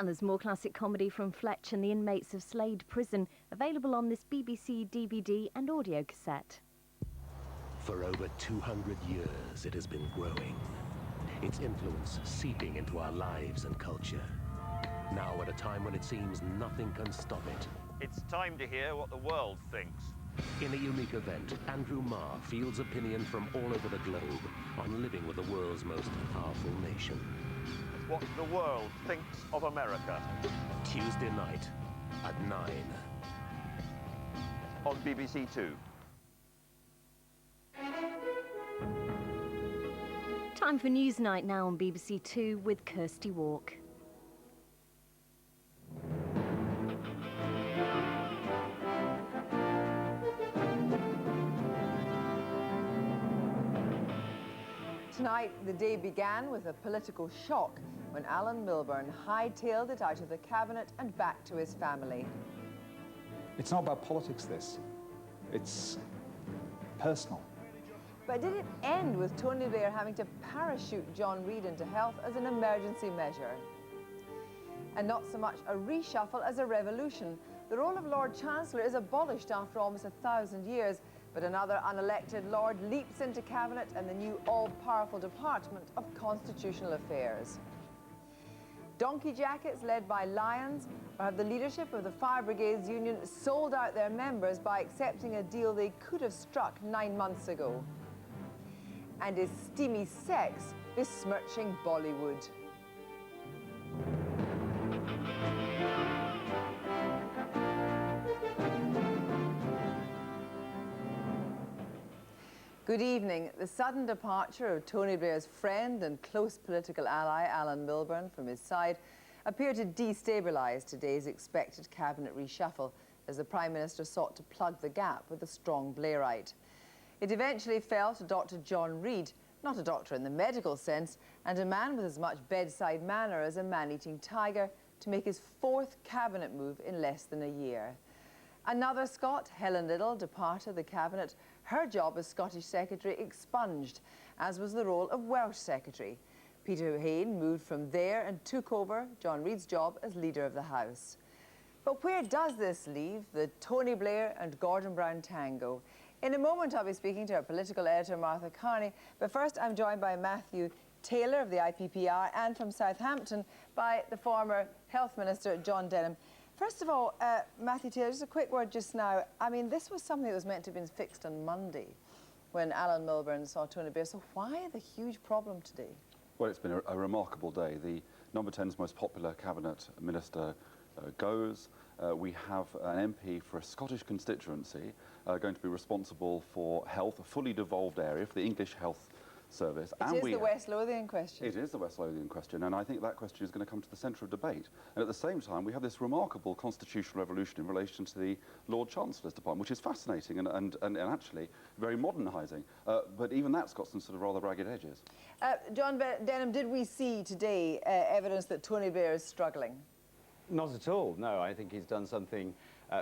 And there's more classic comedy from Fletch and the inmates of Slade Prison, available on this BBC DVD and audio cassette. For over 200 years, it has been growing, its influence seeping into our lives and culture. Now, at a time when it seems nothing can stop it. It's time to hear what the world thinks. In a unique event, Andrew Marr fields opinion from all over the globe on living with the world's most powerful nation. What the world thinks of America. Tuesday night at 9. On BBC Two. Time for Newsnight now on BBC Two with Kirsty Walk. Tonight, the day began with a political shock when Alan Milburn hightailed it out of the cabinet and back to his family. It's not about politics, this. It's personal. But did it end with Tony Blair having to parachute John Reid into health as an emergency measure? And not so much a reshuffle as a revolution. The role of Lord Chancellor is abolished after almost 1,000 years, but another unelected Lord leaps into cabinet and the new all-powerful Department of Constitutional Affairs. Donkey jackets led by lions, or have the leadership of the Fire Brigades Union sold out their members by accepting a deal they could have struck 9 months ago? And is steamy sex besmirching Bollywood? Good evening. The sudden departure of Tony Blair's friend and close political ally, Alan Milburn, from his side appeared to destabilise today's expected cabinet reshuffle as the Prime Minister sought to plug the gap with a strong Blairite. It eventually fell to Dr. John Reid, not a doctor in the medical sense, and a man with as much bedside manner as a man-eating tiger, to make his fourth cabinet move in less than a year. Another Scot, Helen Liddle, departed the cabinet. Her job as Scottish Secretary expunged, as was the role of Welsh Secretary. Peter Hain moved from there and took over John Reid's job as Leader of the House. But where does this leave the Tony Blair and Gordon Brown tango? In a moment, I'll be speaking to our political editor, Martha Carney. But first, I'm joined by Matthew Taylor of the IPPR and from Southampton by the former Health Minister, John Denham. First of all, Matthew Taylor, just a quick word just now. I mean, this was something that was meant to have been fixed on Monday when Alan Milburn saw Tony Blair. So why the huge problem today? Well, it's been a remarkable day. The number 10's most popular cabinet minister goes. We have an MP for a Scottish constituency going to be responsible for health, a fully devolved area for the English Health Service. It is the West Lothian question. It is the West Lothian question, and I think that question is going to come to the centre of debate. And at the same time, we have this remarkable constitutional revolution in relation to the Lord Chancellor's Department, which is fascinating and actually very modernising. But even that's got some sort of rather ragged edges. John Denham, did we see today evidence that Tony Blair is struggling? Not at all, no. I think he's done something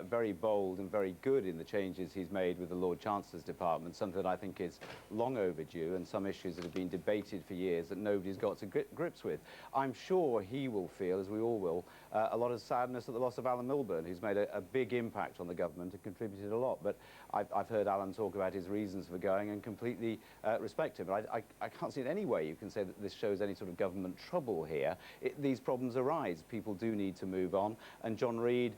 very bold and very good in the changes he's made with the Lord Chancellor's Department, something that I think is long overdue, and some issues that have been debated for years that nobody's got to grips with. I'm sure he will feel, as we all will, a lot of sadness at the loss of Alan Milburn, who's made a big impact on the government and contributed a lot. But I've heard Alan talk about his reasons for going and completely respect him. But I can't see in any way you can say that this shows any sort of government trouble here. These problems arise. People do need to move on, and John Reid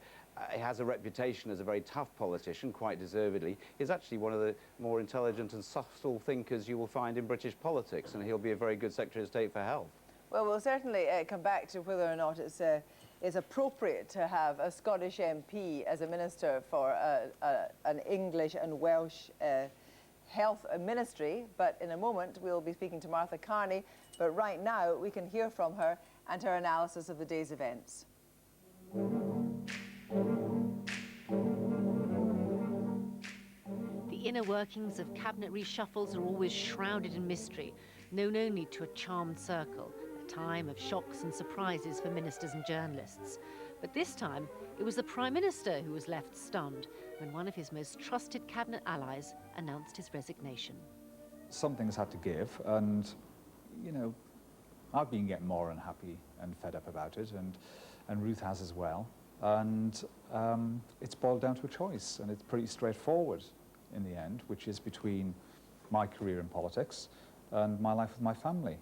has a reputation as a very tough politician, quite deservedly. He's actually one of the more intelligent and subtle thinkers you will find in British politics, and he'll be a very good Secretary of State for Health. Well, we'll certainly come back to whether or not it's appropriate to have a Scottish MP as a minister for an English and Welsh health ministry, but in a moment we'll be speaking to Martha Carney. But right now we can hear from her and her analysis of the day's events. The inner workings of cabinet reshuffles are always shrouded in mystery, known only to a charmed circle, a time of shocks and surprises for ministers and journalists. But this time, it was the Prime Minister who was left stunned when one of his most trusted cabinet allies announced his resignation. Something's had to give, and, you know, I've been getting more unhappy and fed up about it, and and Ruth has as well. And it's boiled down to a choice, and it's pretty straightforward in the end, which is between my career in politics and my life with my family.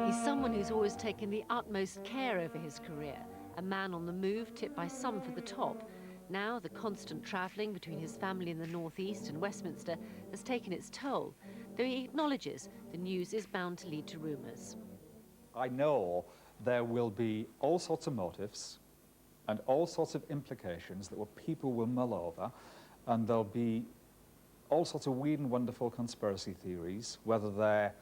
He's someone who's always taken the utmost care over his career, a man on the move, tipped by some for the top. Now, the constant travelling between his family in the northeast and Westminster has taken its toll, though he acknowledges the news is bound to lead to rumours. I know there will be all sorts of motives and all sorts of implications that people will mull over, and there'll be all sorts of weird and wonderful conspiracy theories, whether they're,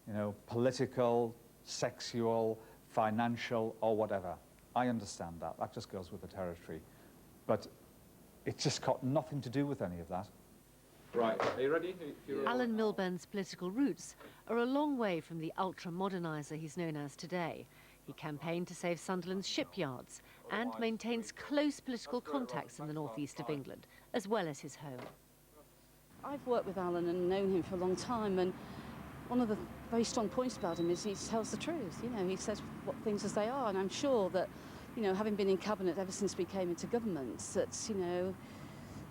you know, political, sexual, financial, or whatever. I understand that. That just goes with the territory. But it's just got nothing to do with any of that. Right, are you ready? Alan Milburn's political roots are a long way from the ultra-moderniser he's known as today. He campaigned to save Sunderland's shipyards and maintains close political contacts in the northeast of England, as well as his home. I've worked with Alan and known him for a long time, and one of the very strong points about him is he tells the truth. You know, he says what things as they are, and I'm sure that, you know, having been in cabinet ever since we came into government, that, you know,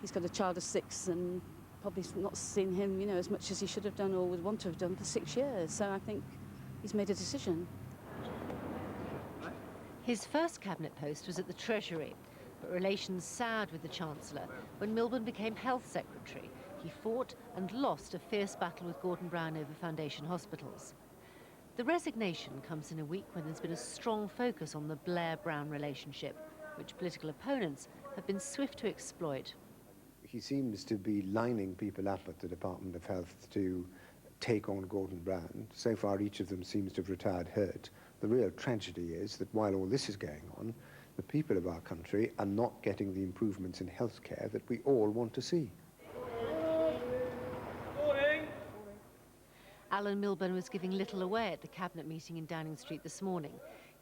he's got a child of 6 and probably not seen him, you know, as much as he should have done or would want to have done for 6 years. So I think he's made a decision. His first cabinet post was at the Treasury, but relations soured with the Chancellor when Milburn became Health Secretary. He fought and lost a fierce battle with Gordon Brown over foundation hospitals. The resignation comes in a week when there's been a strong focus on the Blair-Brown relationship, which political opponents have been swift to exploit. He seems to be lining people up at the Department of Health to take on Gordon Brown. So far, each of them seems to have retired hurt. The real tragedy is that while all this is going on, the people of our country are not getting the improvements in healthcare that we all want to see. Alan Milburn was giving little away at the cabinet meeting in Downing Street this morning.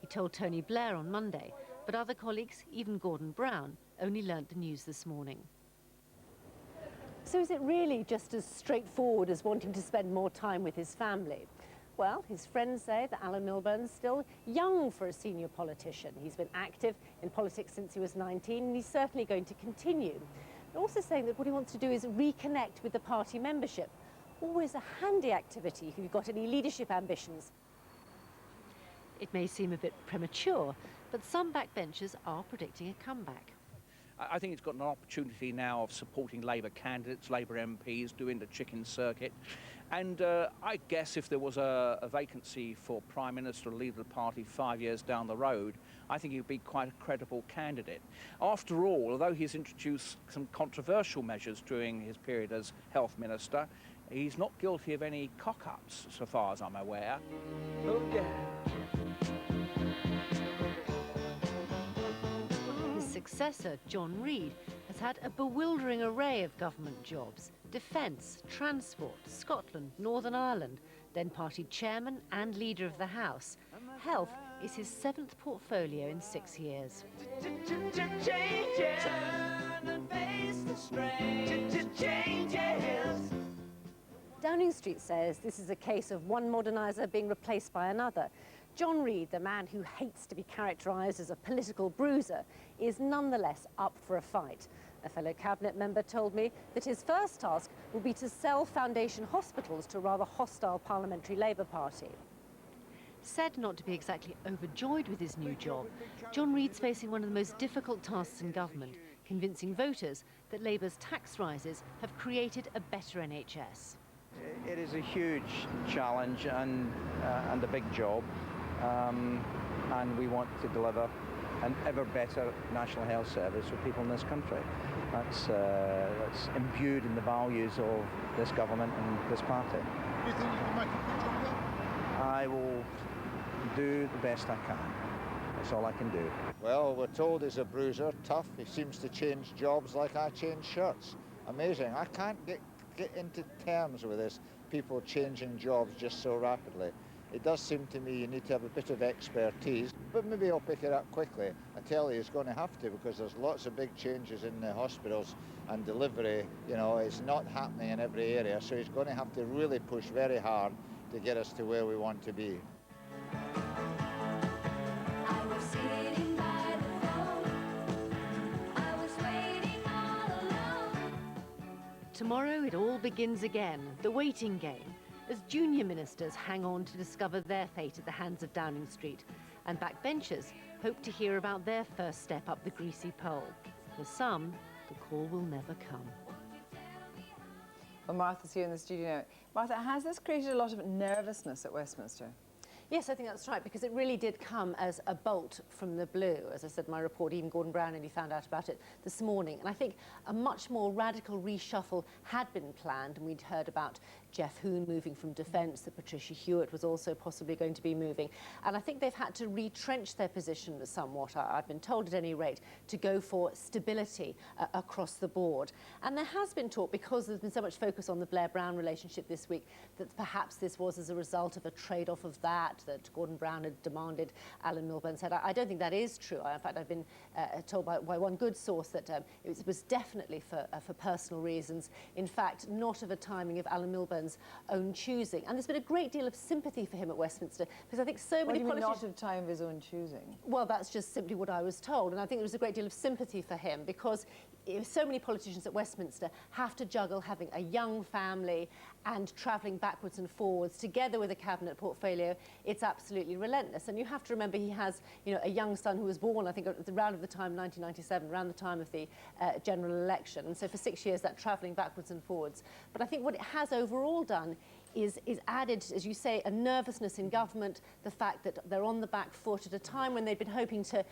He told Tony Blair on Monday, but other colleagues, even Gordon Brown, only learnt the news this morning. So is it really just as straightforward as wanting to spend more time with his family? Well, his friends say that Alan Milburn's still young for a senior politician. He's been active in politics since he was 19, and he's certainly going to continue. They're also saying that what he wants to do is reconnect with the party membership. Always a handy activity if you've got any leadership ambitions. It may seem a bit premature, but some backbenchers are predicting a comeback. I think it's got an opportunity now of supporting Labour candidates, Labour MPs, doing the chicken circuit. And I guess if there was a vacancy for Prime Minister or leader of the party 5 years down the road, I think he'd be quite a credible candidate. After all, although he's introduced some controversial measures during his period as Health Minister, he's not guilty of any cock-ups, so far as I'm aware. Oh, yeah. His successor, John Reid, has had a bewildering array of government jobs: defence, transport, Scotland, Northern Ireland, then party chairman and leader of the House. Health is his 7th portfolio in 6 years. Downing Street says this is a case of one moderniser being replaced by another. John Reid, the man who hates to be characterised as a political bruiser, is nonetheless up for a fight. A fellow cabinet member told me that his first task will be to sell foundation hospitals to a rather hostile parliamentary Labour Party. Said not to be exactly overjoyed with his new job, John Reid's facing one of the most difficult tasks in government, convincing voters that Labour's tax rises have created a better NHS. It is a huge challenge and a big job, and we want to deliver an ever better national health service for people in this country. That's imbued in the values of this government and this party. Do you think you can make a good job of that? I will do the best I can. That's all I can do. Well, we're told he's a bruiser, tough. He seems to change jobs like I change shirts. Amazing. I can't get into terms with this, people changing jobs just so rapidly. It does seem to me you need to have a bit of expertise, but maybe I'll pick it up quickly. I tell you, he's going to have to, because there's lots of big changes in the hospitals, and delivery, you know, is not happening in every area, so he's going to have to really push very hard to get us to where we want to be. Tomorrow it all begins again, the waiting game, as junior ministers hang on to discover their fate at the hands of Downing Street, and backbenchers hope to hear about their first step up the greasy pole. For some, the call will never come. Well, Martha's here in the studio now. Martha, has this created a lot of nervousness at Westminster? Yes, I think that's right, because it really did come as a bolt from the blue. As I said in my report, even Gordon Brown only found out about it this morning. And I think a much more radical reshuffle had been planned, and we'd heard about Jeff Hoon moving from defence, that Patricia Hewitt was also possibly going to be moving. And I think they've had to retrench their position somewhat, I've been told at any rate, to go for stability across the board. And there has been talk, because there's been so much focus on the Blair-Brown relationship this week, that perhaps this was as a result of a trade-off of that Gordon Brown had demanded. Alan Milburn said, I don't think that is true. In fact, I've been told by one good source that it was definitely for personal reasons. In fact, not of a timing of Alan Milburn's own choosing. And there's been a great deal of sympathy for him at Westminster, because I think so many politicians... not of time of his own choosing? Well, that's just simply what I was told. And I think there was a great deal of sympathy for him, because so many politicians at Westminster have to juggle having a young family and travelling backwards and forwards together with a cabinet portfolio. It's absolutely relentless. And you have to remember he has, a young son who was born, I think, around the time 1997, around the time of the general election. And so for 6 years, that travelling backwards and forwards. But I think what it has overall done is added, as you say, a nervousness in government, the fact that they're on the back foot at a time when they've been hoping to,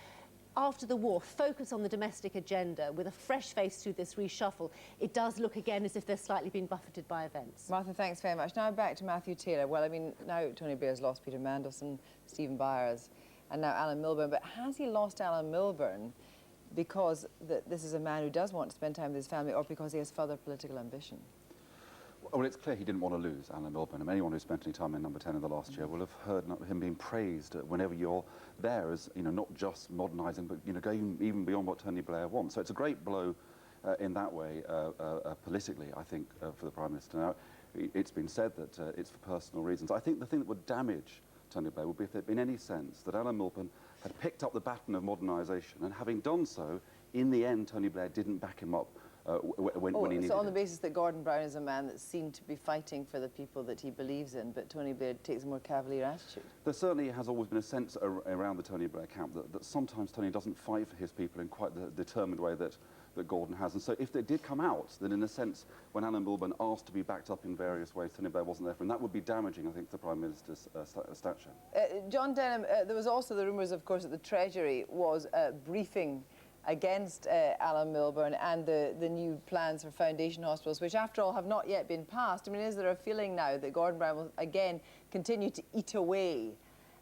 after the war, focus on the domestic agenda with a fresh face through this reshuffle. It does look again as if they're slightly being buffeted by events. Martha, thanks very much. Now back to Matthew Taylor. Well, I mean, now Tony Blair's lost Peter Mandelson, Stephen Byers, and now Alan Milburn. But has he lost Alan Milburn because this is a man who does want to spend time with his family, or because he has further political ambition? Well, it's clear he didn't want to lose Alan Milburn. And anyone who spent any time in Number 10 in the last year will have heard him being praised whenever you're there as, not just modernising, but, going even beyond what Tony Blair wants. So it's a great blow in that way, politically, I think, for the Prime Minister. Now, it's been said that it's for personal reasons. I think the thing that would damage Tony Blair would be if there had been any sense that Alan Milburn had picked up the baton of modernisation, and having done so, in the end, Tony Blair didn't back him up when he needed So on the it. basis that Gordon Brown is a man that seemed to be fighting for the people that he believes in, but Tony Blair takes a more cavalier attitude? There certainly has always been a sense around the Tony Blair camp that sometimes Tony doesn't fight for his people in quite the determined way that Gordon has. And so if they did come out, then in a sense, when Alan Milburn asked to be backed up in various ways, Tony Blair wasn't there for him. That would be damaging, I think, to the Prime Minister's stature. John Denham, there was also the rumours, of course, that the Treasury was briefing against Alan Milburn and the new plans for foundation hospitals, which, after all, have not yet been passed. I mean, is there a feeling now that Gordon Brown will, again, continue to eat away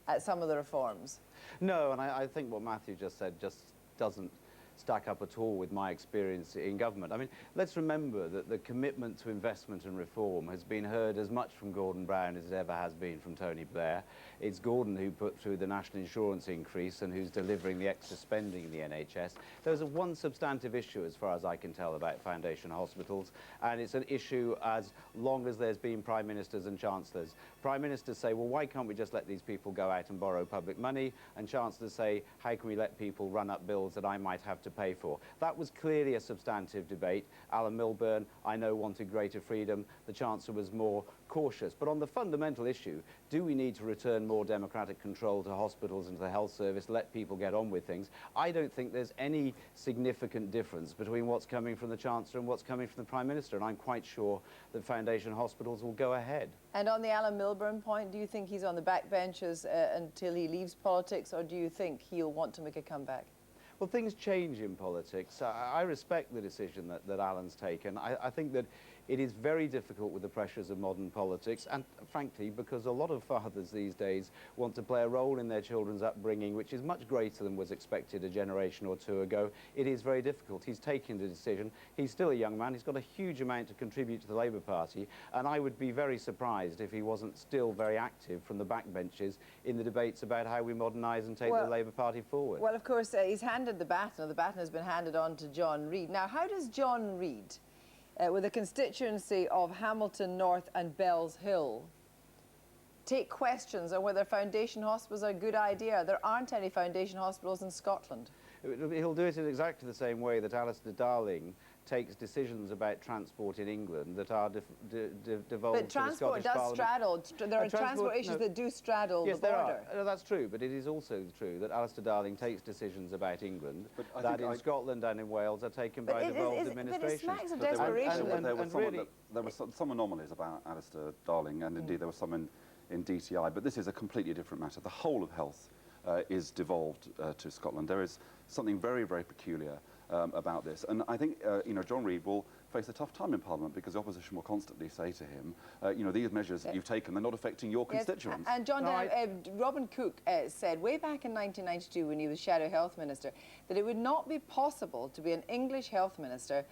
at some of the reforms? No, and I think what Matthew just said just doesn't stack up at all with my experience in government. I mean, let's remember that the commitment to investment and reform has been heard as much from Gordon Brown as it ever has been from Tony Blair. It's Gordon who put through the national insurance increase and who's delivering the extra spending in the NHS. There's one substantive issue, as far as I can tell, about foundation hospitals, and it's an issue as long as there's been Prime Ministers and Chancellors. Prime Ministers say, well, why can't we just let these people go out and borrow public money? And Chancellors say, how can we let people run up bills that I might have to pay for? That was clearly a substantive debate. Alan Milburn, I know, wanted greater freedom. The Chancellor was more cautious. But on the fundamental issue, do we need to return more democratic control to hospitals and to the health service, let people get on with things? I don't think there's any significant difference between what's coming from the Chancellor and what's coming from the Prime Minister, and I'm quite sure that foundation hospitals will go ahead. And on the Alan Milburn point, do you think he's on the backbenches until he leaves politics, or do you think he'll want to make a comeback? Well, things change in politics. I respect the decision that Alan's taken. I think that it is very difficult with the pressures of modern politics, and frankly, because a lot of fathers these days want to play a role in their children's upbringing, which is much greater than was expected a generation or two ago. It is very difficult. He's taken the decision. He's still a young man. He's got a huge amount to contribute to the Labour Party, and I would be very surprised if he wasn't still very active from the backbenches in the debates about how we modernise and take the Labour Party forward. Well, of course, he's handed the baton, or the baton has been handed on to John Reid. Now, how does John Reid, with a constituency of Hamilton North and Bells Hill, take questions on whether foundation hospitals are a good idea? There aren't any foundation hospitals in Scotland. He'll do it in exactly the same way that Alistair Darling takes decisions about transport in England that are devolved But to the transport Scottish does Parliament. straddle. There are transport issues that do straddle yes, the border. There are. No, that's true, but it is also true that Alistair Darling takes decisions about England that in Scotland and in Wales are taken by devolved administrations. But it smacks of desperation. There were some anomalies about Alistair Darling, and indeed there were some in DTI, but this is a completely different matter. The whole of health is devolved to Scotland. There is something very, very peculiar about this, and I think John Reid will face a tough time in Parliament because the opposition will constantly say to him, these measures that you've taken, they're not affecting your constituents. And John, Robin Cook said way back in 1992 when he was Shadow Health Minister that it would not be possible to be an English health minister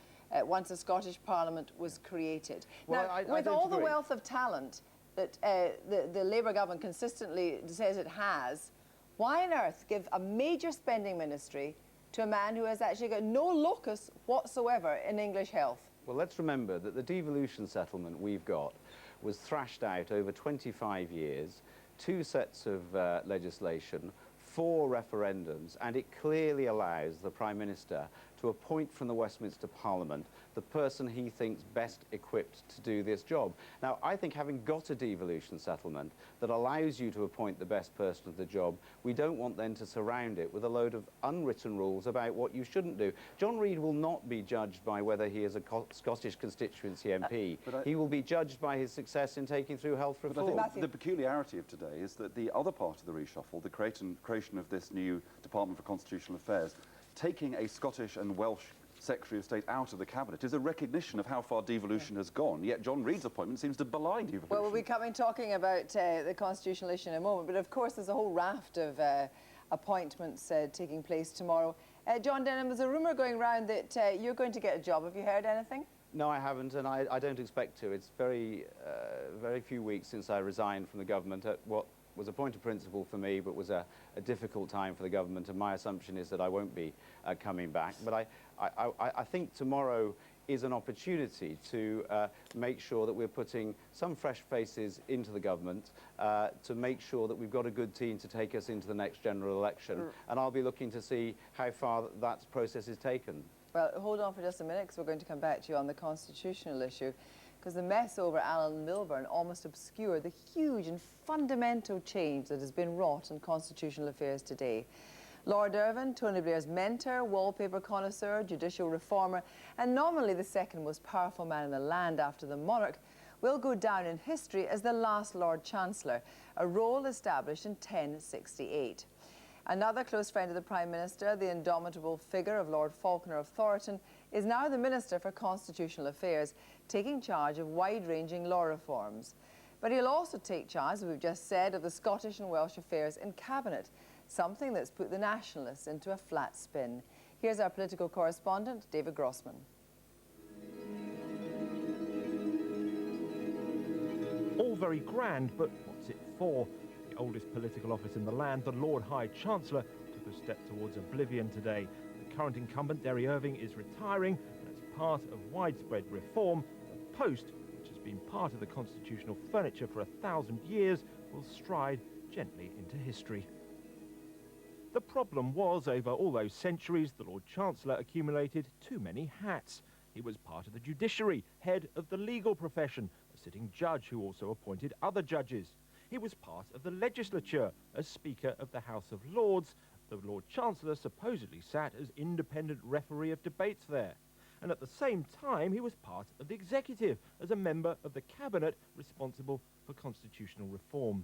once a Scottish Parliament was created. Well, now, with all the wealth of talent that the Labour government consistently says it has, why on earth give a major spending ministry to a man who has actually got no locus whatsoever in English health? Well, let's remember that the devolution settlement we've got was thrashed out over 25 years, 2 sets of legislation, 4 referendums, and it clearly allows the Prime Minister to appoint from the Westminster Parliament the person he thinks best equipped to do this job. Now, I think having got a devolution settlement that allows you to appoint the best person for the job, we don't want then to surround it with a load of unwritten rules about what you shouldn't do. John Reid will not be judged by whether he is a Scottish constituency MP. He will be judged by his success in taking through health reform. But I think the peculiarity of today is that the other part of the reshuffle, the creation of this new Department for Constitutional Affairs, taking a Scottish and Welsh Secretary of State out of the Cabinet is a recognition of how far devolution has gone, yet John Reid's appointment seems to belie devolution. Well, we'll be talking about the constitutional issue in a moment, but of course there's a whole raft of appointments taking place tomorrow. John Denham, there's a rumour going round that you're going to get a job. Have you heard anything? No, I haven't, and I don't expect to. It's very few weeks since I resigned from the government at what was a point of principle for me, but was a difficult time for the government, and my assumption is that I won't be coming back. But I think tomorrow is an opportunity to make sure that we're putting some fresh faces into the government to make sure that we've got a good team to take us into the next general election. And I'll be looking to see how far that process is taken. Well, hold on for just a minute, because we're going to come back to you on the constitutional issue, because the mess over Alan Milburn almost obscured the huge and fundamental change that has been wrought in constitutional affairs today. Lord Irvine, Tony Blair's mentor, wallpaper connoisseur, judicial reformer, and nominally the second most powerful man in the land after the monarch, will go down in history as the last Lord Chancellor, a role established in 1068. Another close friend of the Prime Minister, the indomitable figure of Lord Falconer of Thoroton, is now the Minister for Constitutional Affairs, taking charge of wide-ranging law reforms. But he'll also take charge, as we've just said, of the Scottish and Welsh affairs in Cabinet, something that's put the nationalists into a flat spin. Here's our political correspondent, David Grossman. All very grand, but what's it for? The oldest political office in the land, the Lord High Chancellor, took a step towards oblivion today. The current incumbent, Derry Irving, is retiring, and as part of widespread reform, the post, which has been part of the constitutional furniture for 1,000 years, will stride gently into history. The problem was, over all those centuries, the Lord Chancellor accumulated too many hats. He was part of the judiciary, head of the legal profession, a sitting judge who also appointed other judges. He was part of the legislature, as Speaker of the House of Lords. The Lord Chancellor supposedly sat as independent referee of debates there. And at the same time, he was part of the executive, as a member of the Cabinet responsible for constitutional reform.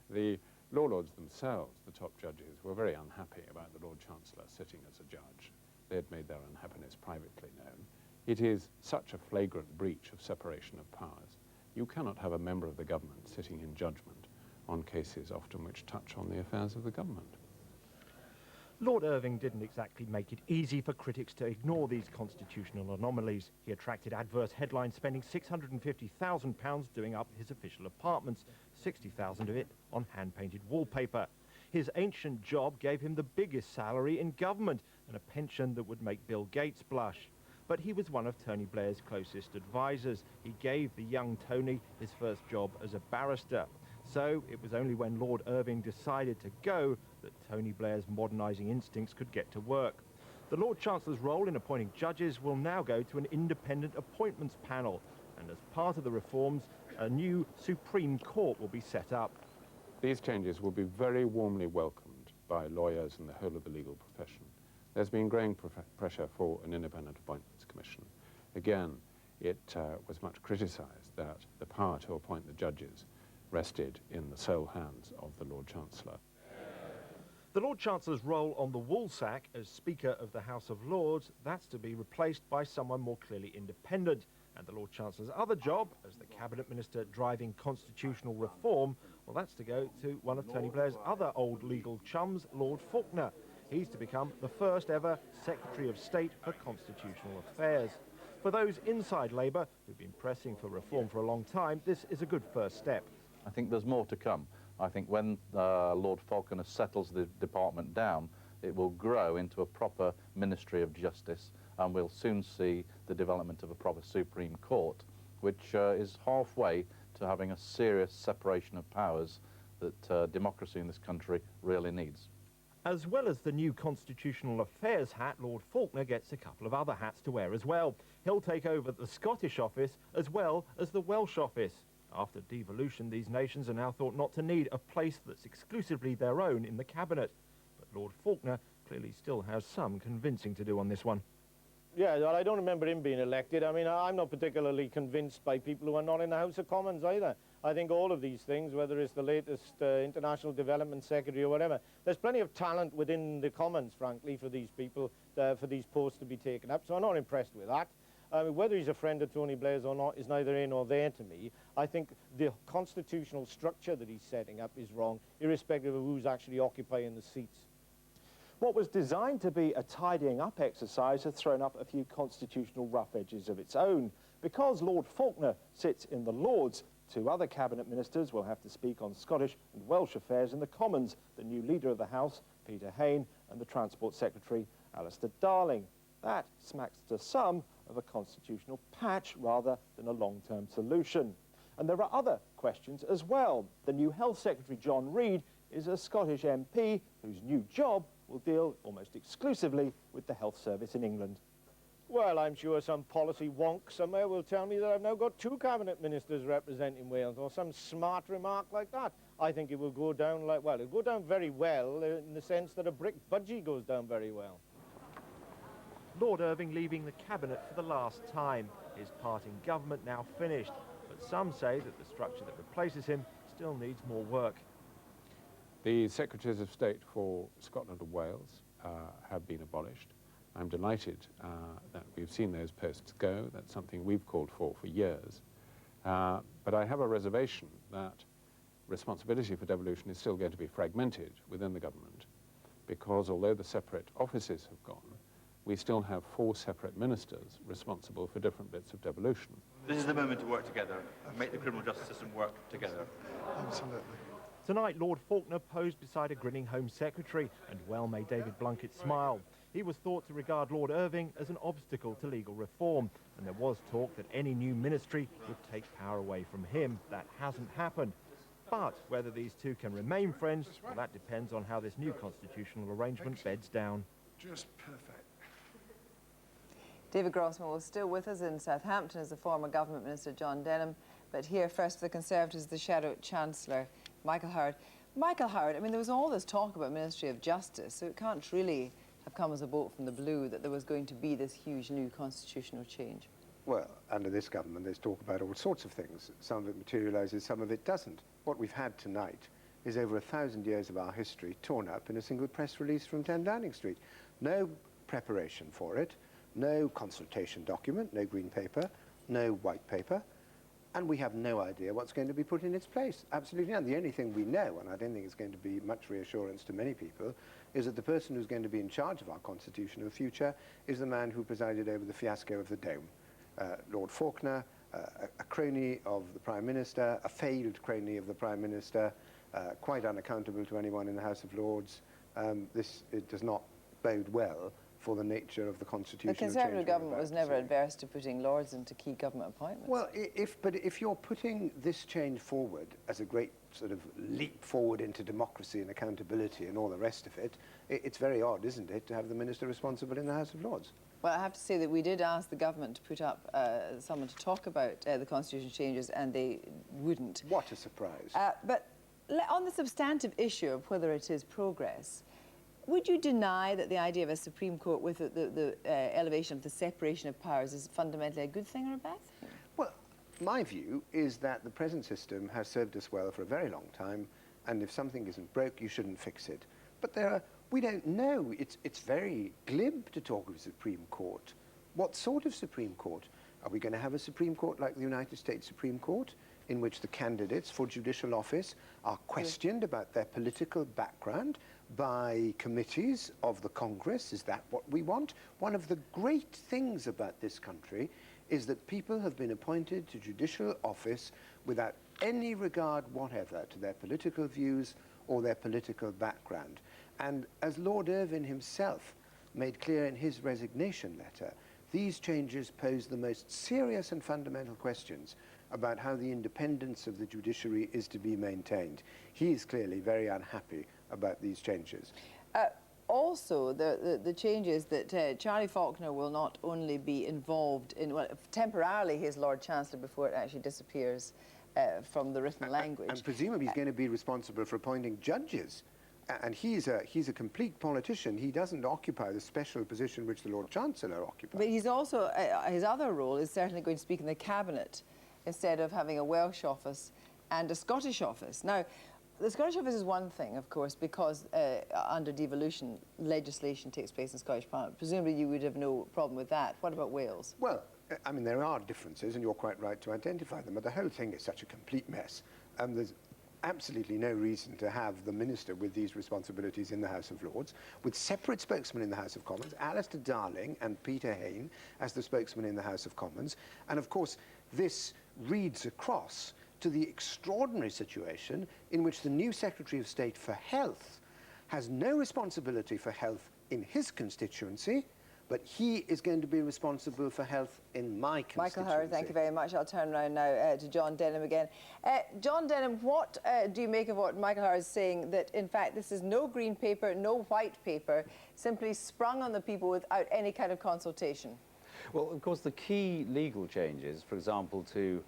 The Law Lords themselves, the top judges, were very unhappy about the Lord Chancellor sitting as a judge. They had made their unhappiness privately known. It is such a flagrant breach of separation of powers. You cannot have a member of the government sitting in judgment on cases often which touch on the affairs of the government. Lord Irving didn't exactly make it easy for critics to ignore these constitutional anomalies. He attracted adverse headlines, spending £650,000 doing up his official apartments, 60,000 of it on hand-painted wallpaper. His ancient job gave him the biggest salary in government and a pension that would make Bill Gates blush. But he was one of Tony Blair's closest advisors. He gave the young Tony his first job as a barrister. So it was only when Lord Irving decided to go that Tony Blair's modernising instincts could get to work. The Lord Chancellor's role in appointing judges will now go to an independent appointments panel, and as part of the reforms, a new Supreme Court will be set up. These changes will be very warmly welcomed by lawyers and the whole of the legal profession. There's been growing pressure for an independent appointments commission. Again, it was much criticised that the power to appoint the judges rested in the sole hands of the Lord Chancellor. The Lord Chancellor's role on the woolsack as Speaker of the House of Lords, that's to be replaced by someone more clearly independent. And the Lord Chancellor's other job, as the Cabinet Minister driving constitutional reform, well, that's to go to one of Tony Blair's other old legal chums, Lord Faulkner. He's to become the first ever Secretary of State for Constitutional Affairs. For those inside Labour who've been pressing for reform for a long time, this is a good first step. I think there's more to come. I think when Lord Faulkner settles the department down, it will grow into a proper Ministry of Justice, and we'll soon see the development of a proper Supreme Court, which is halfway to having a serious separation of powers that democracy in this country really needs. As well as the new Constitutional Affairs hat, Lord Faulkner gets a couple of other hats to wear as well. He'll take over the Scottish office as well as the Welsh office. After devolution, these nations are now thought not to need a place that's exclusively their own in the Cabinet. But Lord Faulkner clearly still has some convincing to do on this one. Yeah, well, I don't remember him being elected. I mean, I'm not particularly convinced by people who are not in the House of Commons either. I think all of these things, whether it's the latest International Development Secretary or whatever, there's plenty of talent within the Commons, frankly, for these people, for these posts to be taken up. So I'm not impressed with that. I mean, whether he's a friend of Tony Blair's or not is neither here nor there to me. I think the constitutional structure that he's setting up is wrong, irrespective of who's actually occupying the seats. What was designed to be a tidying up exercise has thrown up a few constitutional rough edges of its own. Because Lord Faulkner sits in the Lords, two other Cabinet Ministers will have to speak on Scottish and Welsh affairs in the Commons, the new Leader of the House, Peter Hain, and the Transport Secretary, Alistair Darling. That smacks to some of a constitutional patch rather than a long-term solution. And there are other questions as well. The new Health Secretary, John Reid, is a Scottish MP whose new job will deal almost exclusively with the health service in England. Well, I'm sure some policy wonk somewhere will tell me that I've now got two Cabinet Ministers representing Wales, or some smart remark like that. I think it will go down like, well, it'll go down very well in the sense that a brick budgie goes down very well. Lord Irving leaving the Cabinet for the last time. His part in government now finished, but some say that the structure that replaces him still needs more work. The Secretaries of State for Scotland and Wales have been abolished. I'm delighted that we've seen those posts go. That's something we've called for years. But I have a reservation that responsibility for devolution is still going to be fragmented within the government, because although the separate offices have gone, we still have 4 separate ministers responsible for different bits of devolution. This is the moment to work together and make the criminal justice system work together. Absolutely. Tonight, Lord Faulkner posed beside a grinning Home Secretary, and well may David Blunkett smile. He was thought to regard Lord Irving as an obstacle to legal reform, and there was talk that any new ministry would take power away from him. That hasn't happened. But whether these two can remain friends, well, that depends on how this new constitutional arrangement beds down. Just perfect. David Grossman was still with us in Southampton as the former Government Minister John Denham, but here first for the Conservatives, the Shadow Chancellor, Michael Howard. Michael Howard, I mean, there was all this talk about Ministry of Justice, so it can't really have come as a bolt from the blue that there was going to be this huge new constitutional change. Well, under this government, there's talk about all sorts of things. Some of it materialises, some of it doesn't. What we've had tonight is over 1,000 years of our history torn up in a single press release from 10 Downing Street. No preparation for it, no consultation document, no green paper, no white paper, and we have no idea what's going to be put in its place. Absolutely none. The only thing we know, and I don't think it's going to be much reassurance to many people, is that the person who's going to be in charge of our constitutional future is the man who presided over the fiasco of the Dome. Lord Faulkner, a crony of the Prime Minister, a failed crony of the Prime Minister, quite unaccountable to anyone in the House of Lords. It does not bode well for the nature of the constitutional The Conservative change we're government about was to never see. adverse to putting Lords into key government appointments. Well, but if you're putting this change forward as a great sort of leap forward into democracy and accountability and all the rest of it, it's very odd, isn't it, to have the minister responsible in the House of Lords? Well, I have to say that we did ask the government to put up someone to talk about the constitution changes, and they wouldn't. What a surprise. But on the substantive issue of whether it is progress, would you deny that the idea of a Supreme Court with the elevation of the separation of powers is fundamentally a good thing or a bad thing? Well, my view is that the present system has served us well for a very long time, and if something isn't broke, you shouldn't fix it. But we don't know. It's very glib to talk of a Supreme Court. What sort of Supreme Court? Are we going to have a Supreme Court like the United States Supreme Court, in which the candidates for judicial office are questioned about their political background by committees of the Congress? Is that what we want? One of the great things about this country is that people have been appointed to judicial office without any regard whatever to their political views or their political background. And as Lord Irwin himself made clear in his resignation letter, these changes pose the most serious and fundamental questions about how the independence of the judiciary is to be maintained. He is clearly very unhappy about these changes. Also, the changes that Charlie Faulkner will not only be involved in, well, temporarily he's Lord Chancellor before it actually disappears from the written language. And presumably he's going to be responsible for appointing judges. And he's a complete politician. He doesn't occupy the special position which the Lord Chancellor occupies. But he's also, his other role is certainly going to speak in the Cabinet instead of having a Welsh office and a Scottish office. Now, the Scottish office is one thing, of course, because under devolution, legislation takes place in Scottish Parliament. Presumably you would have no problem with that. What about Wales? Well, I mean, there are differences, and you're quite right to identify them, but the whole thing is such a complete mess. There's absolutely no reason to have the minister with these responsibilities in the House of Lords, with separate spokesmen in the House of Commons, Alistair Darling and Peter Hain as the spokesman in the House of Commons. And of course, this reads across to the extraordinary situation in which the new Secretary of State for Health has no responsibility for health in his constituency, but he is going to be responsible for health in my constituency. Michael Howard, thank you very much. I'll turn around now to John Denham again. John Denham, what do you make of what Michael Howard is saying, that in fact this is no green paper, no white paper, simply sprung on the people without any kind of consultation? Well, of course, the key legal changes, for example, to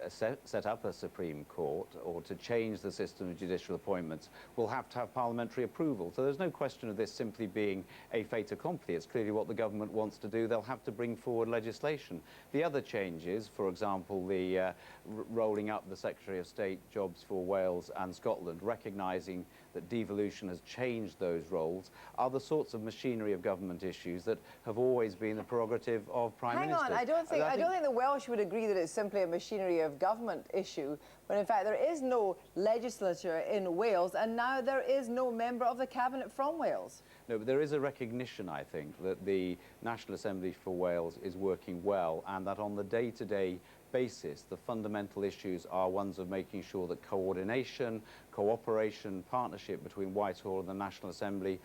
set up a Supreme Court or to change the system of judicial appointments, will have to have parliamentary approval. So there's no question of this simply being a fait accompli. It's clearly what the government wants to do. They'll have to bring forward legislation. The other changes, for example, the rolling up the Secretary of State jobs for Wales and Scotland, recognising that devolution has changed those roles, are the sorts of machinery of government issues that have always been the prerogative of Prime Ministers. Hang on, I don't think the Welsh would agree that it's simply a machinery of government issue, when in fact there is no legislature in Wales, and now there is no member of the Cabinet from Wales. No, but there is a recognition, I think, that the National Assembly for Wales is working well, and that on the day-to-day basis, the fundamental issues are ones of making sure that coordination, cooperation, partnership between Whitehall and the National Assembly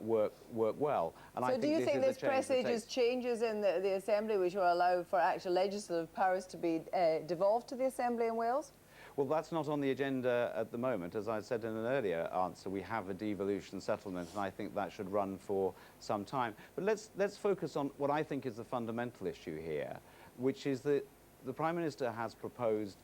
work well. And so do you think this presages changes in the Assembly which will allow for actual legislative powers to be devolved to the Assembly in Wales? Well, that's not on the agenda at the moment. As I said in an earlier answer, we have a devolution settlement, and I think that should run for some time. But let's focus on what I think is the fundamental issue here, which is that the Prime Minister has proposed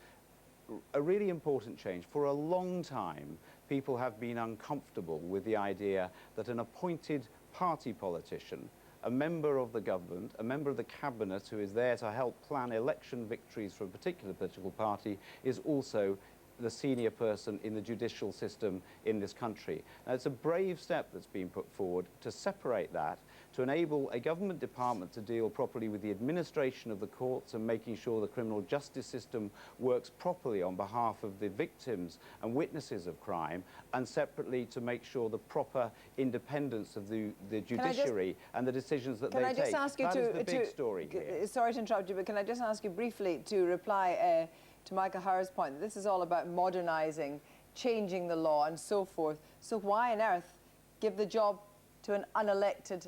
a really important change. For a long time, people have been uncomfortable with the idea that an appointed party politician, a member of the government, a member of the cabinet who is there to help plan election victories for a particular political party, is also the senior person in the judicial system in this country. Now, it's a brave step that's been put forward to separate that, to enable a government department to deal properly with the administration of the courts and making sure the criminal justice system works properly on behalf of the victims and witnesses of crime, and separately to make sure the proper independence of the judiciary and the decisions that they take. That is the big story here. Sorry to interrupt you, but can I just ask you briefly to reply to Michael Howard's point that this is all about modernising, changing the law and so forth. So why on earth give the job to an unelected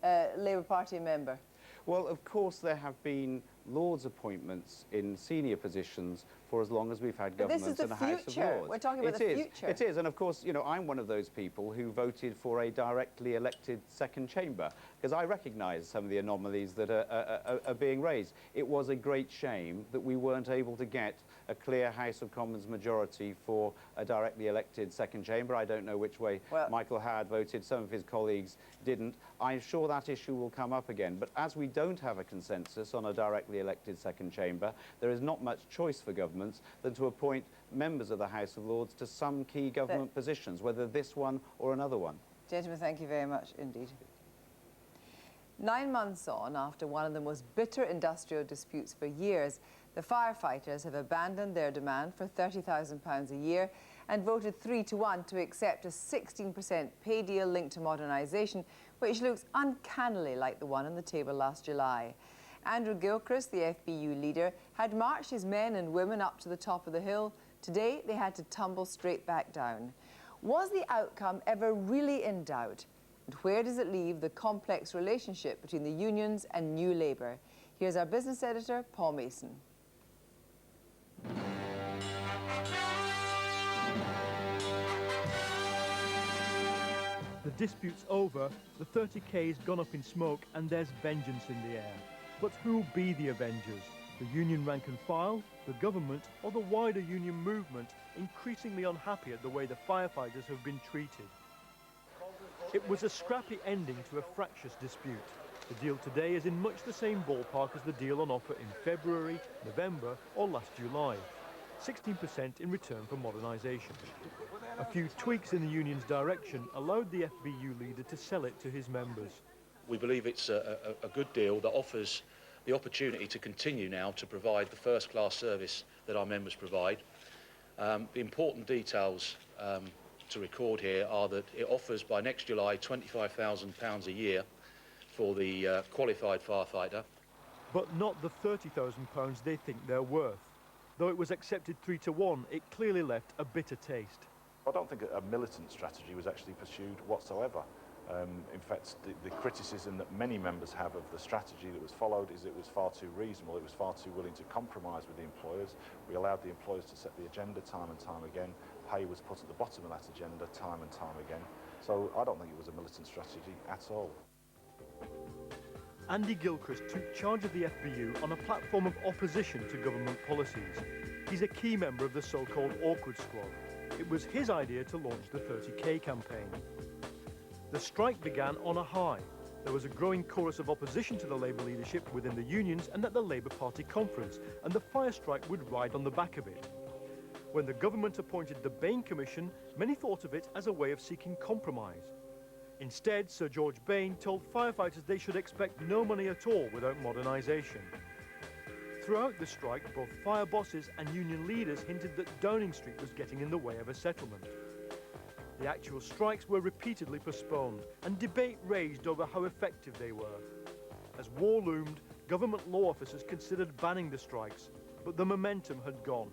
Labour Party member? Well, of course, there have been Lords appointments in senior positions for as long as we've had governments and a House of Lords. We're talking about the future. It is, and of course, you know, I'm one of those people who voted for a directly elected second chamber because I recognise some of the anomalies that are being raised. It was a great shame that we weren't able to get a clear House of Commons majority for a directly elected second chamber. I don't know which way Michael Howard voted. Some of his colleagues didn't. I'm sure that issue will come up again. But as we don't have a consensus on a directly elected second chamber, there is not much choice for governments than to appoint members of the House of Lords to some key government positions, whether this one or another one. Gentlemen, thank you very much indeed. 9 months on, after one of the most bitter industrial disputes for years, the firefighters have abandoned their demand for £30,000 a year and voted 3-1 to accept a 16% pay deal linked to modernisation, which looks uncannily like the one on the table last July. Andrew Gilchrist, the FBU leader, had marched his men and women up to the top of the hill. Today, they had to tumble straight back down. Was the outcome ever really in doubt? And where does it leave the complex relationship between the unions and New Labour? Here's our business editor, Paul Mason. The dispute's over, the 30K's gone up in smoke, and there's vengeance in the air. But who'll be the avengers? The union rank and file, the government, or the wider union movement, increasingly unhappy at the way the firefighters have been treated? It was a scrappy ending to a fractious dispute. The deal today is in much the same ballpark as the deal on offer in February, November, or last July. 16% in return for modernisation. A few tweaks in the union's direction allowed the FBU leader to sell it to his members. We believe it's a good deal that offers the opportunity to continue now to provide the first-class service that our members provide. The important details to record here are that it offers by next July £25,000 a year for the qualified firefighter. But not the £30,000 they think they're worth. Though it was accepted 3-1, it clearly left a bitter taste. I don't think a militant strategy was actually pursued whatsoever. In fact, the criticism that many members have of the strategy that was followed is it was far too reasonable, it was far too willing to compromise with the employers. We allowed the employers to set the agenda time and time again. Pay was put at the bottom of that agenda time and time again. So I don't think it was a militant strategy at all. Andy Gilchrist took charge of the FBU on a platform of opposition to government policies. He's a key member of the so-called Awkward Squad. It was his idea to launch the 30K campaign. The strike began on a high. There was a growing chorus of opposition to the Labour leadership within the unions and at the Labour Party conference, and the fire strike would ride on the back of it. When the government appointed the Bain Commission, many thought of it as a way of seeking compromise. Instead, Sir George Bain told firefighters they should expect no money at all without modernisation. Throughout the strike, both fire bosses and union leaders hinted that Downing Street was getting in the way of a settlement. The actual strikes were repeatedly postponed, and debate raged over how effective they were. As war loomed, government law officers considered banning the strikes, but the momentum had gone.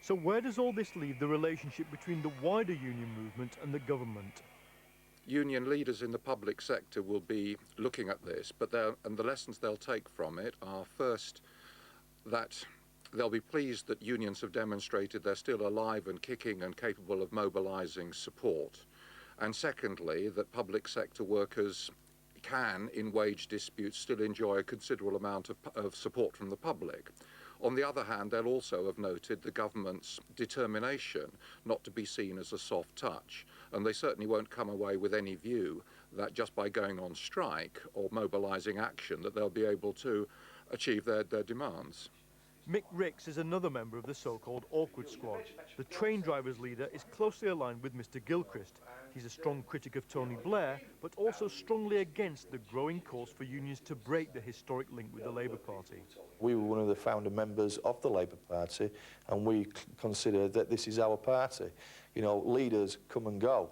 So where does all this leave the relationship between the wider union movement and the government? Union leaders in the public sector will be looking at this, but the lessons they'll take from it are, first, that they'll be pleased that unions have demonstrated they're still alive and kicking and capable of mobilising support. And secondly, that public sector workers can, in wage disputes, still enjoy a considerable amount of support from the public. On the other hand, they'll also have noted the government's determination not to be seen as a soft touch, and they certainly won't come away with any view that just by going on strike or mobilising action that they'll be able to achieve their demands. Mick Ricks is another member of the so-called Awkward Squad. The train drivers leader is closely aligned with Mr Gilchrist. He's a strong critic of Tony Blair, but also strongly against the growing calls for unions to break the historic link with the Labour Party. We were one of the founder members of the Labour Party, and we consider that this is our party. You know, leaders come and go.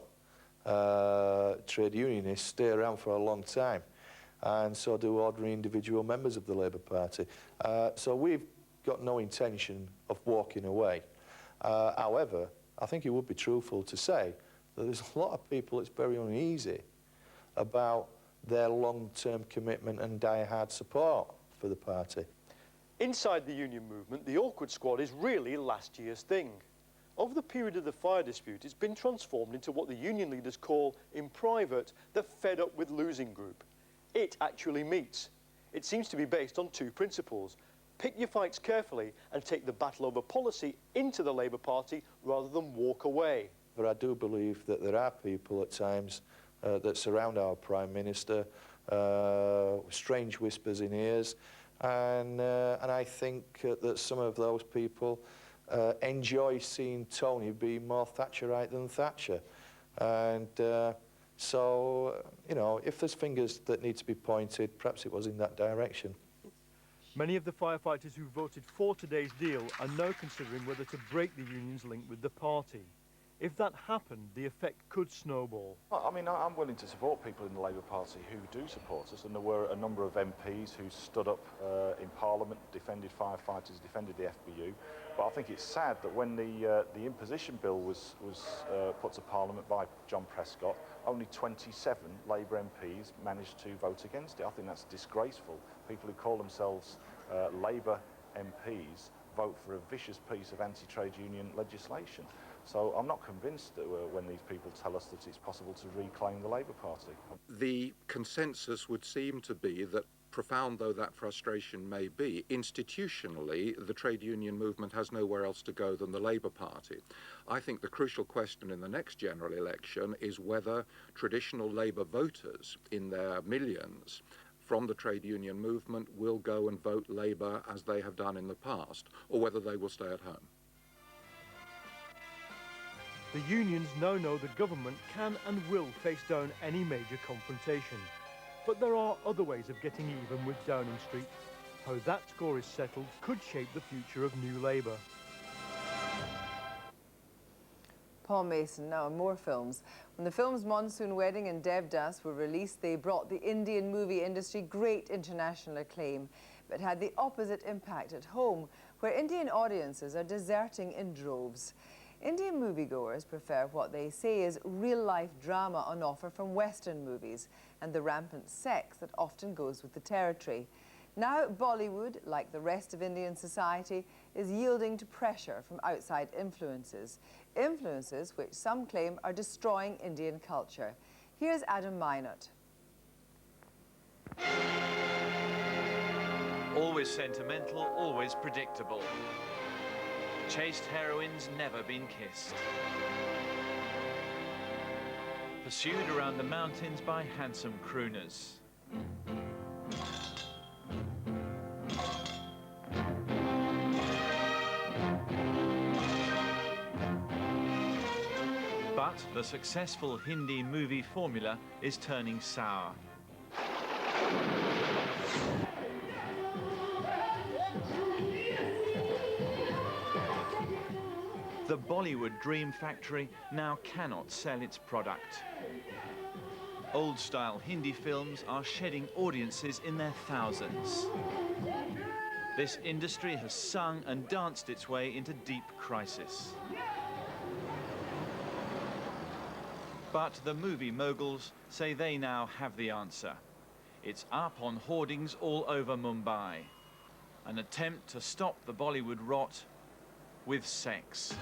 Trade unionists stay around for a long time, and so do ordinary individual members of the Labour Party. So we've got no intention of walking away. However, I think it would be truthful to say that there's a lot of people that's very uneasy about their long-term commitment and die-hard support for the party. Inside the union movement, the awkward squad is really last year's thing. Over the period of the fire dispute, it's been transformed into what the union leaders call, in private, the fed up with losing group. It actually meets. It seems to be based on two principles. Pick your fights carefully and take the battle over policy into the Labour Party rather than walk away. But I do believe that there are people at times that surround our Prime Minister, strange whispers in ears, and I think that some of those people enjoy seeing Tony be more Thatcherite than Thatcher. And so, you know, if there's fingers that need to be pointed, perhaps it was in that direction. Many of the firefighters who voted for today's deal are now considering whether to break the union's link with the party. If that happened, the effect could snowball. I mean, I'm willing to support people in the Labour Party who do support us, and there were a number of MPs who stood up in Parliament, defended firefighters, defended the FBU. But I think it's sad that when the imposition bill was put to Parliament by John Prescott, only 27 Labour MPs managed to vote against it. I think that's disgraceful. People who call themselves Labour MPs vote for a vicious piece of anti-trade union legislation. So I'm not convinced that when these people tell us that it's possible to reclaim the Labour Party. The consensus would seem to be that, profound though that frustration may be, institutionally the trade union movement has nowhere else to go than the Labour Party. I think the crucial question in the next general election is whether traditional Labour voters in their millions from the trade union movement will go and vote Labour as they have done in the past, or whether they will stay at home. The unions now know the government can and will face down any major confrontation. But there are other ways of getting even with Downing Street. How that score is settled could shape the future of New Labour. Paul Mason, now more films. When the films Monsoon Wedding and Devdas were released, they brought the Indian movie industry great international acclaim, but had the opposite impact at home, where Indian audiences are deserting in droves. Indian moviegoers prefer what they say is real-life drama on offer from Western movies and the rampant sex that often goes with the territory. Now Bollywood, like the rest of Indian society, is yielding to pressure from outside influences. Influences which some claim are destroying Indian culture. Here's Adam Minot. Always sentimental, always predictable. Chaste heroines never been kissed. Pursued around the mountains by handsome crooners. But the successful Hindi movie formula is turning sour. The Bollywood Dream Factory now cannot sell its product. Old-style Hindi films are shedding audiences in their thousands. This industry has sung and danced its way into deep crisis. But the movie moguls say they now have the answer. It's up on hoardings all over Mumbai. An attempt to stop the Bollywood rot with sex.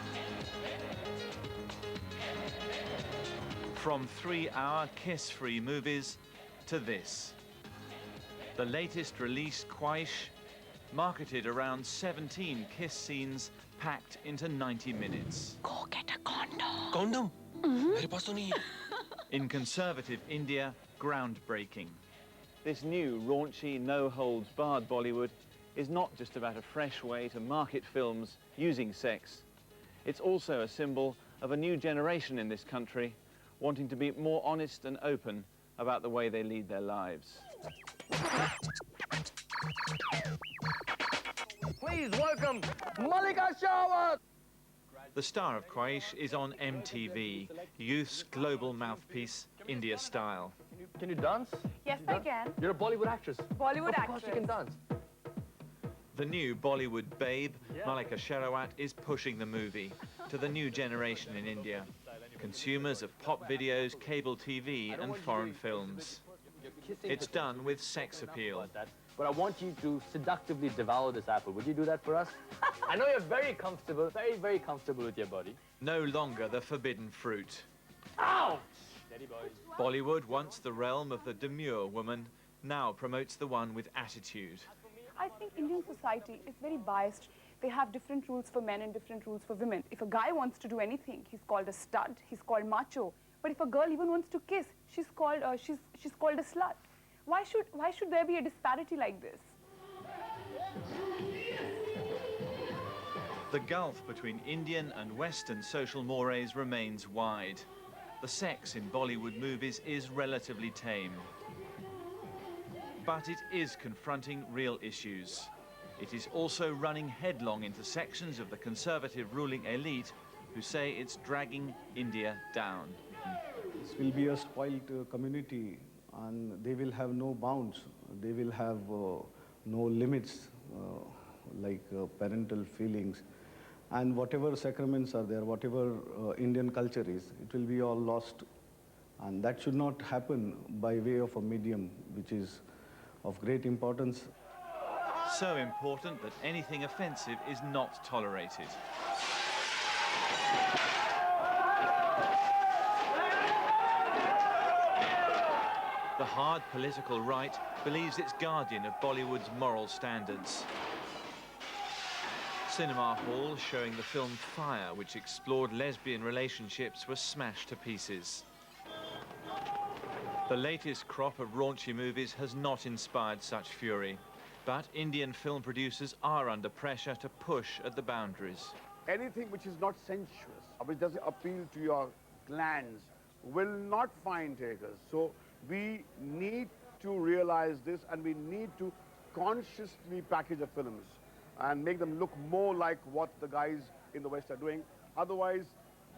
From 3-hour kiss-free movies to this. The latest release, Khwaish, marketed around 17 kiss scenes packed into 90 minutes. Go get a condom. Condom? Mere paas to nahi hai. In conservative India, groundbreaking. This new, raunchy, no-holds-barred Bollywood is not just about a fresh way to market films using sex. It's also a symbol of a new generation in this country wanting to be more honest and open about the way they lead their lives. Please welcome Malika Shawat. The star of Khwaish is on MTV, youth's global mouthpiece, India style. Can you dance? Yes, I can. You're a Bollywood actress. Bollywood actress. Of course you can dance. The new Bollywood babe, Malika Sherawat, is pushing the movie to the new generation in India, consumers of pop videos, cable TV and foreign films. It's done with sex appeal. But I want you to seductively devour this apple. Would you do that for us? I know you're very comfortable, very, very comfortable with your body. No longer the forbidden fruit. Ow! Steady, boys. Bollywood, once the realm of the demure woman, now promotes the one with attitude. I think Indian society is very biased. They have different rules for men and different rules for women. If a guy wants to do anything, he's called a stud, he's called macho. But if a girl even wants to kiss, she's called a slut. Why should there be a disparity like this? The gulf between Indian and Western social mores remains wide. The sex in Bollywood movies is relatively tame. But it is confronting real issues. It is also running headlong into sections of the conservative ruling elite who say it's dragging India down. This will be a spoiled community, and they will have no bounds. They will have no limits, like parental feelings. And whatever sacraments are there, whatever Indian culture is, it will be all lost. And that should not happen by way of a medium, which is of great importance. So important that anything offensive is not tolerated. The hard political right believes it's guardian of Bollywood's moral standards. Cinema halls showing the film Fire, which explored lesbian relationships, were smashed to pieces. The latest crop of raunchy movies has not inspired such fury, but Indian film producers are under pressure to push at the boundaries. Anything which is not sensuous, which doesn't appeal to your glands, will not find takers. So we need to realize this, and we need to consciously package the films and make them look more like what the guys in the West are doing. Otherwise,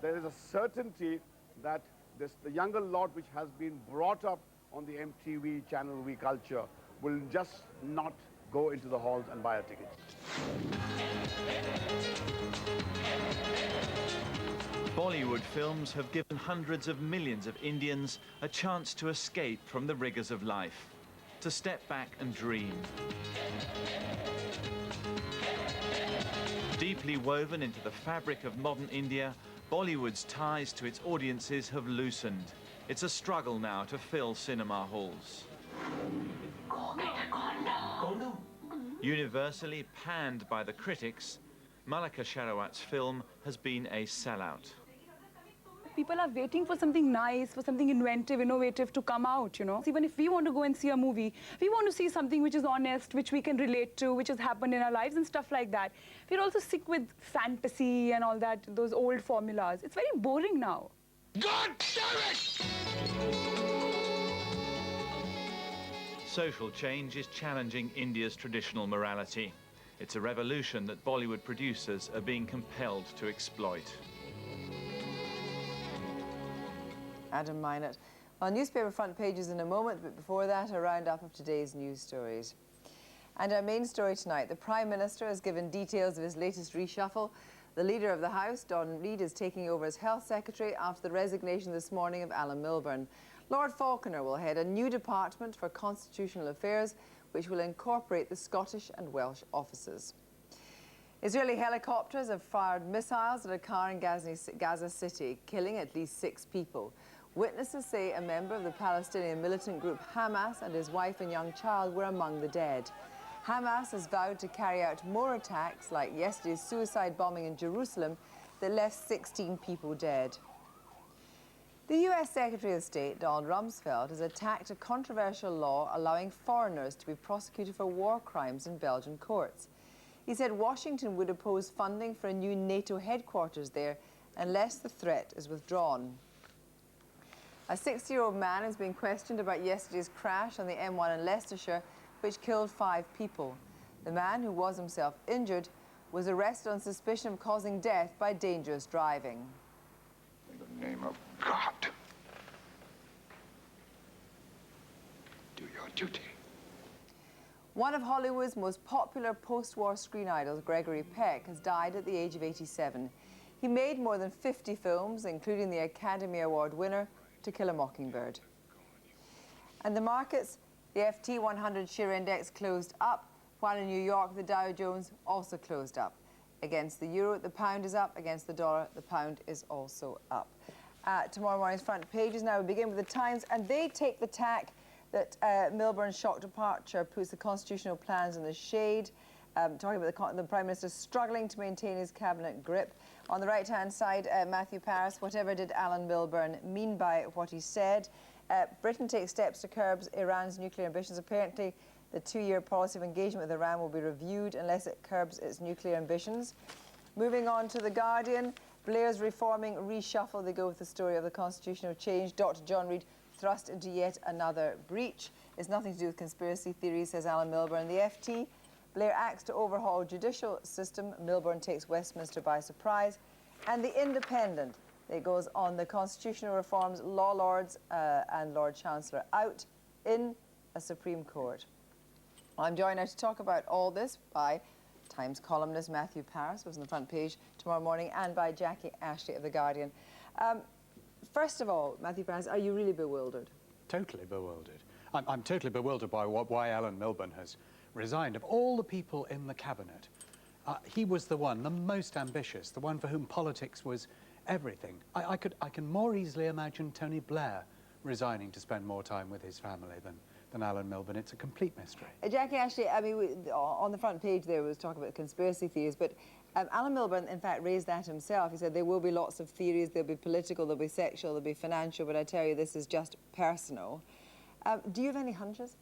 there is a certainty that the younger lot which has been brought up on the MTV Channel V culture will just not go into the halls and buy a ticket. Bollywood films have given hundreds of millions of Indians a chance to escape from the rigors of life, to step back and dream. Deeply woven into the fabric of modern India, Bollywood's ties to its audiences have loosened. It's a struggle now to fill cinema halls. Universally panned by the critics, Malika Sherawat's film has been a sellout. People are waiting for something nice, for something inventive, innovative to come out, you know. Even if we want to go and see a movie, we want to see something which is honest, which we can relate to, which has happened in our lives and stuff like that. We're also sick with fantasy and all that, those old formulas. It's very boring now. God damn it! Social change is challenging India's traditional morality. It's a revolution that Bollywood producers are being compelled to exploit. Adam Minot. Well, newspaper front pages in a moment, but before that, a roundup of today's news stories. And our main story tonight, the Prime Minister has given details of his latest reshuffle. The Leader of the House, Don Reid, is taking over as Health Secretary after the resignation this morning of Alan Milburn. Lord Falconer will head a new department for constitutional affairs, which will incorporate the Scottish and Welsh offices. Israeli helicopters have fired missiles at a car in Gaza City, killing at least 6 people. Witnesses say a member of the Palestinian militant group Hamas and his wife and young child were among the dead. Hamas has vowed to carry out more attacks like yesterday's suicide bombing in Jerusalem that left 16 people dead. The US Secretary of State, Donald Rumsfeld, has attacked a controversial law allowing foreigners to be prosecuted for war crimes in Belgian courts. He said Washington would oppose funding for a new NATO headquarters there unless the threat is withdrawn. A 60-year-old man is being questioned about yesterday's crash on the M1 in Leicestershire, which killed 5 people. The man, who was himself injured, was arrested on suspicion of causing death by dangerous driving. In the name of God, do your duty. One of Hollywood's most popular post-war screen idols, Gregory Peck, has died at the age of 87. He made more than 50 films, including the Academy Award winner To Kill a Mockingbird. And the markets, the FT 100 share index closed up, while in New York, the Dow Jones also closed up. Against the euro, the pound is up. Against the dollar, the pound is also up. Tomorrow morning's front pages. Now we begin with the Times, and they take the tack that Milburn's shock departure puts the constitutional plans in the shade. Talking about the Prime Minister struggling to maintain his cabinet grip. On the right-hand side, Matthew Paris, whatever did Alan Milburn mean by what he said? Britain takes steps to curb Iran's nuclear ambitions. Apparently, the 2-year policy of engagement with Iran will be reviewed unless it curbs its nuclear ambitions. Moving on to The Guardian, Blair's reforming reshuffle. They go with the story of the constitutional change. Dr. John Reid thrust into yet another breach. It's nothing to do with conspiracy theories, says Alan Milburn. The FT, Blair acts to overhaul judicial system. Milburn takes Westminster by surprise. And The Independent, it goes on the constitutional reforms, law lords and Lord Chancellor out in a Supreme Court. I'm joined now to talk about all this by Times columnist Matthew Paris, who's on the front page tomorrow morning, and by Jackie Ashley of The Guardian. First of all, Matthew Paris, are you really bewildered? Totally bewildered. I'm totally bewildered by why Alan Milburn has resigned. Of all the people in the cabinet, he was the one, the most ambitious, the one for whom politics was everything. I can more easily imagine Tony Blair resigning to spend more time with his family than Alan Milburn. It's a complete mystery. Jackie Ashley, I mean, on the front page there was talk about conspiracy theories, but Alan Milburn, in fact, raised that himself. He said there will be lots of theories, there'll be political, there'll be sexual, there'll be financial, but I tell you, this is just personal. Do you have any hunches?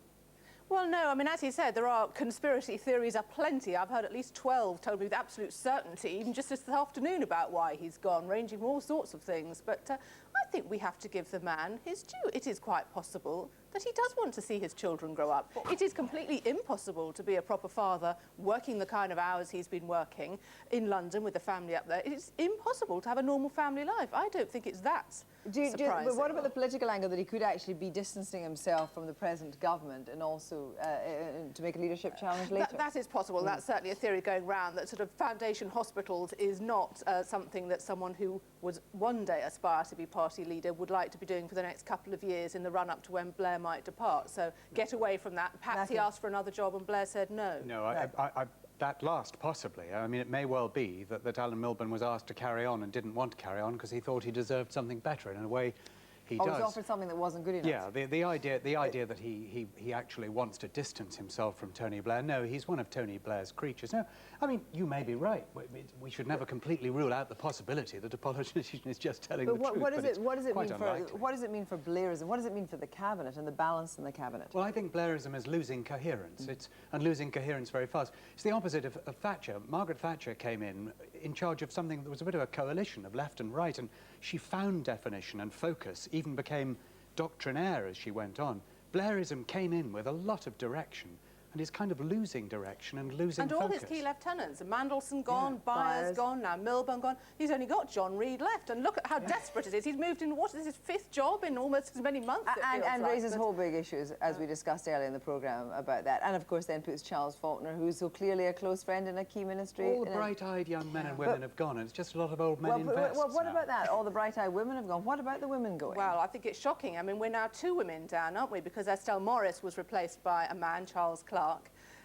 Well, no, I mean, as he said, there are conspiracy theories aplenty. I've heard at least 12 told me with absolute certainty, even just this afternoon, about why he's gone, ranging from all sorts of things. But I think we have to give the man his due. It is quite possible that he does want to see his children grow up. It is completely impossible to be a proper father working the kind of hours he's been working in London with the family up there. It's impossible to have a normal family life. I don't think it's that surprising. But what about the political angle that he could actually be distancing himself from the present government and also to make a leadership challenge later? That is possible. That's certainly a theory going round, that sort of foundation hospitals is not something that someone who would one day aspire to be party leader would like to be doing for the next couple of years in the run-up to when Blair might depart. So get away from that. Perhaps he asked for another job and Blair said no. No, that last, possibly. I mean, it may well be that Alan Milburn was asked to carry on and didn't want to carry on because he thought he deserved something better. In a way, he does. Was offered something that wasn't good enough. Yeah, the idea that he actually wants to distance himself from Tony Blair. No, he's one of Tony Blair's creatures. No, I mean, you may be right. We should never completely rule out the possibility that a politician is just telling the truth. What does it mean for Blairism? What does it mean for the cabinet and the balance in the cabinet? Well, I think Blairism is losing coherence. And losing coherence very fast. It's the opposite of Thatcher. Margaret Thatcher came in charge of something that was a bit of a coalition of left and right, and she found definition and focus, even became doctrinaire as she went on. Blairism came in with a lot of direction and is kind of losing direction and losing focus. And all his key lieutenants, Mandelson gone, Byers gone, now Milburn gone. He's only got John Reid left, and look at how desperate it is. He's moved in, what is his 5th job in almost as many months, and raises whole big issues, as we discussed earlier in the programme about that. And of course then puts Charles Faulkner, who's so clearly a close friend in a key ministry. All the bright-eyed young men and women have gone, and it's just a lot of old men in vests. Well, what about that? All the bright-eyed women have gone. What about the women going? Well, I think it's shocking. I mean, we're now 2 women down, aren't we? Because Estelle Morris was replaced by a man, Charles Clarke.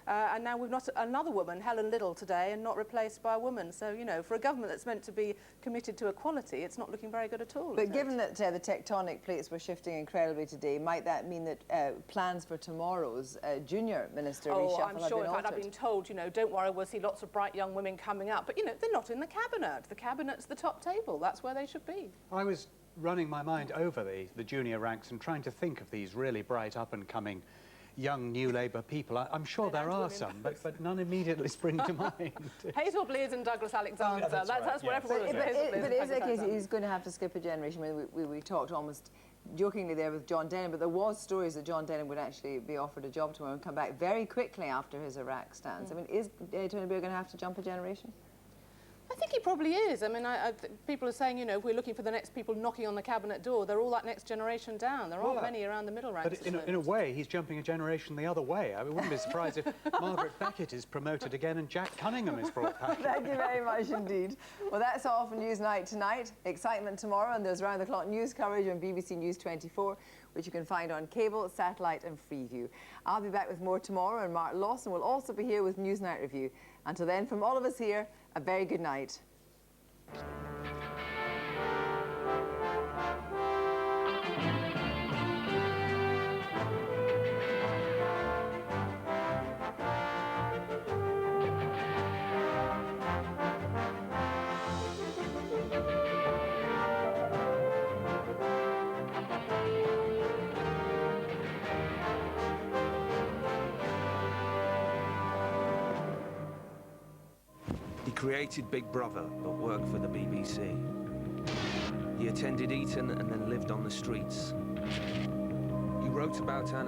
And now we've got another woman, Helen Liddell, today, and not replaced by a woman. So, you know, for a government that's meant to be committed to equality, it's not looking very good at all. But given that the tectonic plates were shifting incredibly today, might that mean that plans for tomorrow's junior minister reshuffle I'm sure. In fact, I've been told, you know, don't worry, we'll see lots of bright young women coming up. But, you know, they're not in the cabinet. The cabinet's the top table. That's where they should be. I was running my mind over the junior ranks and trying to think of these really bright up-and-coming young New Labour people. I'm sure there are some, but none immediately spring to mind. Hazel Blears and Douglas Alexander. That's what everyone is. But is it a case he's going to have to skip a generation? I mean, we talked almost jokingly there with John Denham, but there was stories that John Denham would actually be offered a job tomorrow and come back very quickly after his Iraq stance. I mean, is Tony Blair going to have to jump a generation? think he probably is. I mean, people are saying, you know, if we're looking for the next people knocking on the cabinet door, they're all that next generation down. There aren't many around the middle ranks. But in a way, he's jumping a generation the other way. I wouldn't be surprised if Margaret Beckett is promoted again and Jack Cunningham is brought back. Thank you very much indeed. Well, that's all for Newsnight tonight. Excitement tomorrow, and there's round-the-clock news coverage on BBC News 24, which you can find on cable, satellite and Freeview. I'll be back with more tomorrow, and Mark Lawson will also be here with Newsnight Review. Until then, from all of us here, a very good night. He created Big Brother, but worked for the BBC. He attended Eton and then lived on the streets. He wrote about